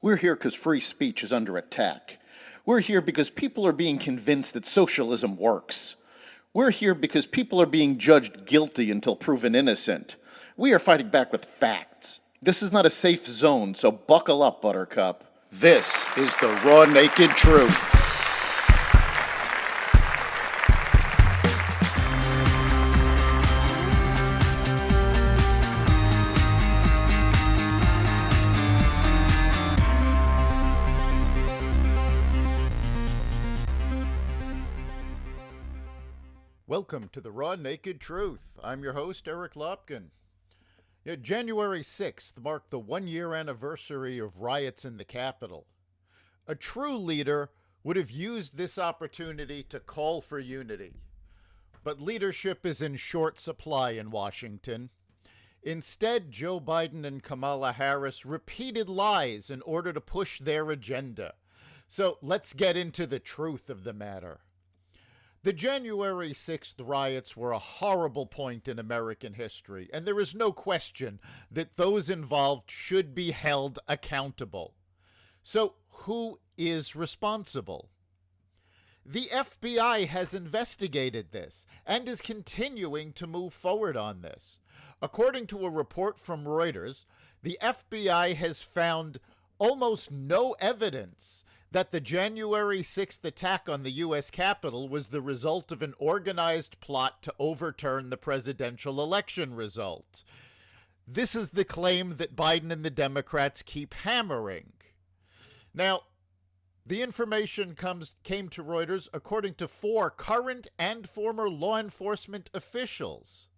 We're here because free speech is under attack. We're here because people are being convinced that socialism works. We're here because people are being judged guilty until proven innocent. We are fighting back with facts. This is not a safe zone, so buckle up, Buttercup. This is the raw, naked truth. Welcome to the Raw Naked Truth. I'm your host, Eric Lopkin. January 6th marked the one-year anniversary of riots in the Capitol. A true leader would have used this opportunity to call for unity. But leadership is in short supply in Washington. Instead, Joe Biden and Kamala Harris repeated lies in order to push their agenda. So let's get into the truth of the matter. The January 6th riots were a horrible point in American history, and there is no question that those involved should be held accountable. So, who is responsible? The FBI has investigated this and is continuing to move forward on this. According to a report from Reuters, the FBI has found almost no evidence that the January 6th attack on the U.S. Capitol was the result of an organized plot to overturn the presidential election result. This is the claim that Biden and the Democrats keep hammering. Now, the information came to Reuters according to 4 current and former law enforcement officials.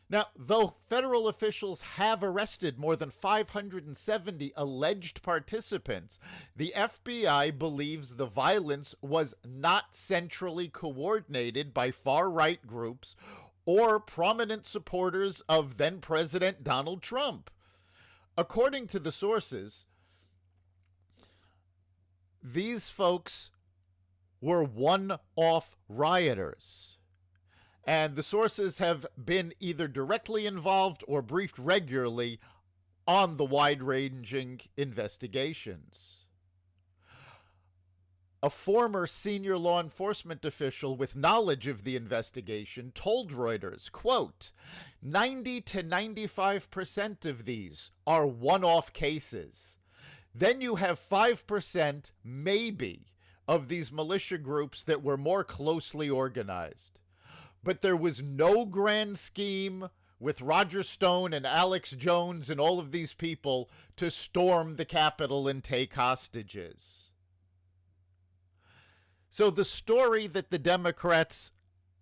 Now, though federal officials have arrested more than 570 alleged participants, the FBI believes the violence was not centrally coordinated by far-right groups or prominent supporters of then-President Donald Trump. According to the sources, these folks were one-off rioters. And the sources have been either directly involved or briefed regularly on the wide-ranging investigations. A former senior law enforcement official with knowledge of the investigation told Reuters, quote, 90 to 95% of these are one-off cases. Then you have 5%, maybe, of these militia groups that were more closely organized. But there was no grand scheme with Roger Stone and Alex Jones and all of these people to storm the Capitol and take hostages. So the story that the Democrats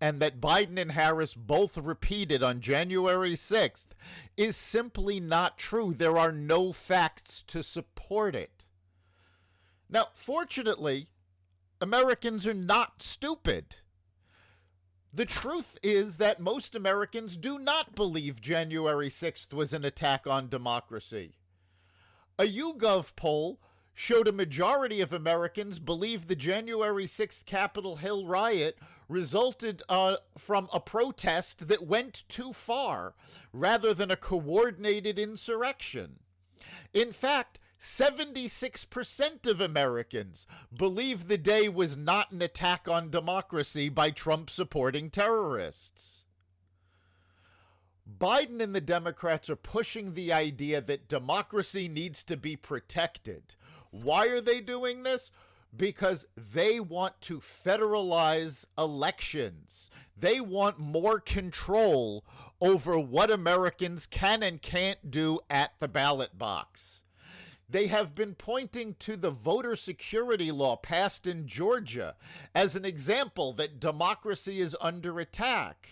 and that Biden and Harris both repeated on January 6th is simply not true. There are no facts to support it. Now, fortunately, Americans are not stupid. The truth is that most Americans do not believe January 6th was an attack on democracy. A YouGov poll showed a majority of Americans believe the January 6th Capitol Hill riot resulted from a protest that went too far, rather than a coordinated insurrection. In fact, 76% of Americans believe the day was not an attack on democracy by Trump-supporting terrorists. Biden and the Democrats are pushing the idea that democracy needs to be protected. Why are they doing this? Because they want to federalize elections. They want more control over what Americans can and can't do at the ballot box. They have been pointing to the voter security law passed in Georgia as an example that democracy is under attack.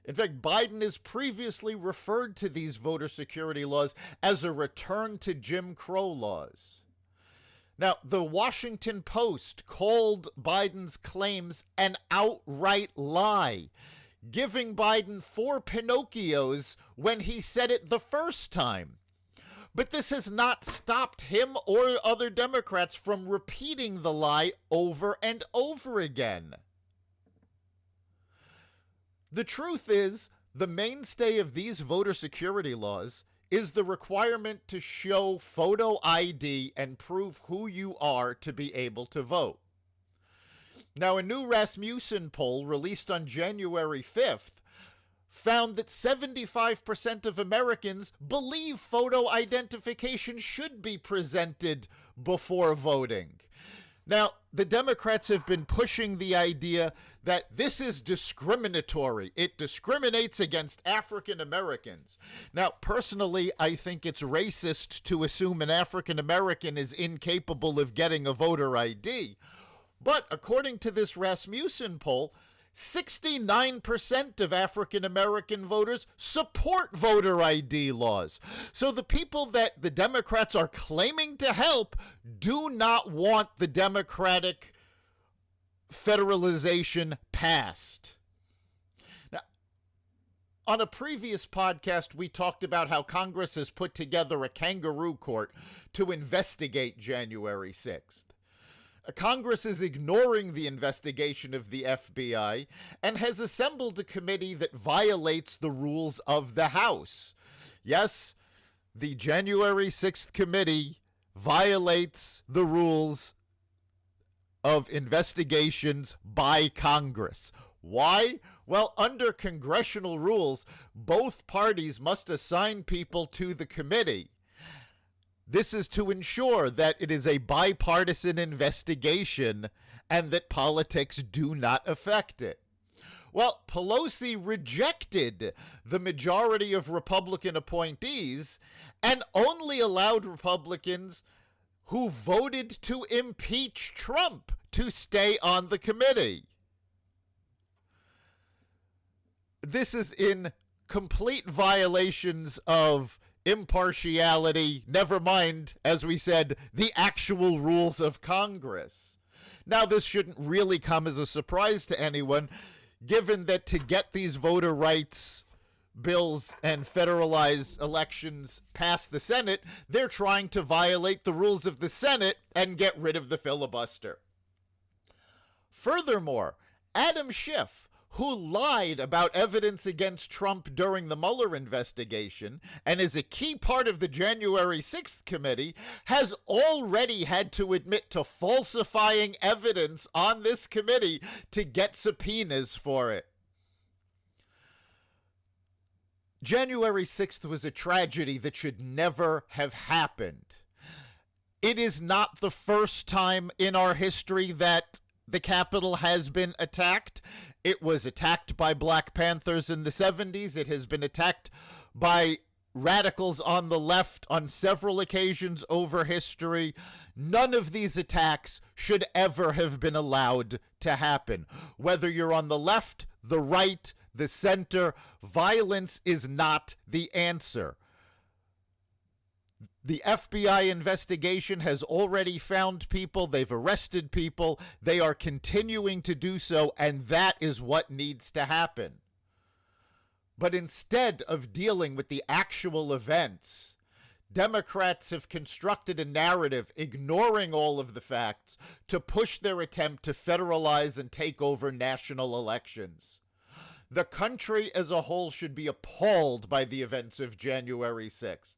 In fact, Biden has previously referred to these voter security laws as a return to Jim Crow laws. Now, the Washington Post called Biden's claims an outright lie, giving Biden 4 Pinocchios when he said it the first time. But this has not stopped him or other Democrats from repeating the lie over and over again. The truth is, the mainstay of these voter security laws is the requirement to show photo ID and prove who you are to be able to vote. Now, a new Rasmussen poll released on January 5th found that 75% of Americans believe photo identification should be presented before voting. Now, the Democrats have been pushing the idea that this is discriminatory. It discriminates against African Americans. Now, personally, I think it's racist to assume an African American is incapable of getting a voter ID. But according to this Rasmussen poll, 69% of African American voters support voter ID laws. So the people that the Democrats are claiming to help do not want the Democratic federalization passed. Now, on a previous podcast, we talked about how Congress has put together a kangaroo court to investigate January 6th. Congress is ignoring the investigation of the FBI and has assembled a committee that violates the rules of the House. Yes, the January 6th committee violates the rules of investigations by Congress. Why? Well, under congressional rules, both parties must assign people to the committee. This is to ensure that it is a bipartisan investigation and that politics do not affect it. Well, Pelosi rejected the majority of Republican appointees and only allowed Republicans who voted to impeach Trump to stay on the committee. This is in complete violations of impartiality, never mind, as we said, the actual rules of Congress. Now, this shouldn't really come as a surprise to anyone, given that to get these voter rights bills and federalized elections past the Senate, they're trying to violate the rules of the Senate and get rid of the filibuster. Furthermore, Adam Schiff, who lied about evidence against Trump during the Mueller investigation and is a key part of the January 6th committee, has already had to admit to falsifying evidence on this committee to get subpoenas for it. January 6th was a tragedy that should never have happened. It is not the first time in our history that the Capitol has been attacked. It was attacked by Black Panthers in the 70s. It has been attacked by radicals on the left on several occasions over history. None of these attacks should ever have been allowed to happen. Whether you're on the left, the right, the center, violence is not the answer. The FBI investigation has already found people. They've arrested people. They are continuing to do so, and that is what needs to happen. But instead of dealing with the actual events, Democrats have constructed a narrative, ignoring all of the facts, to push their attempt to federalize and take over national elections. The country as a whole should be appalled by the events of January 6th.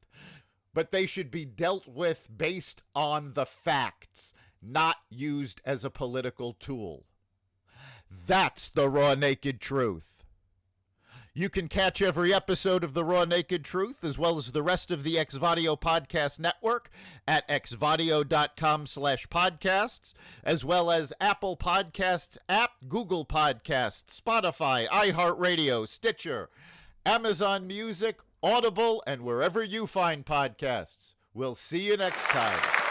But they should be dealt with based on the facts, not used as a political tool. That's the raw, naked truth. You can catch every episode of The Raw Naked Truth, as well as the rest of the Xvadio podcast network at xvadio.com/podcasts, as well as Apple Podcasts app, Google Podcasts, Spotify, iHeartRadio, Stitcher, Amazon Music, Audible, and wherever you find podcasts. We'll see you next time.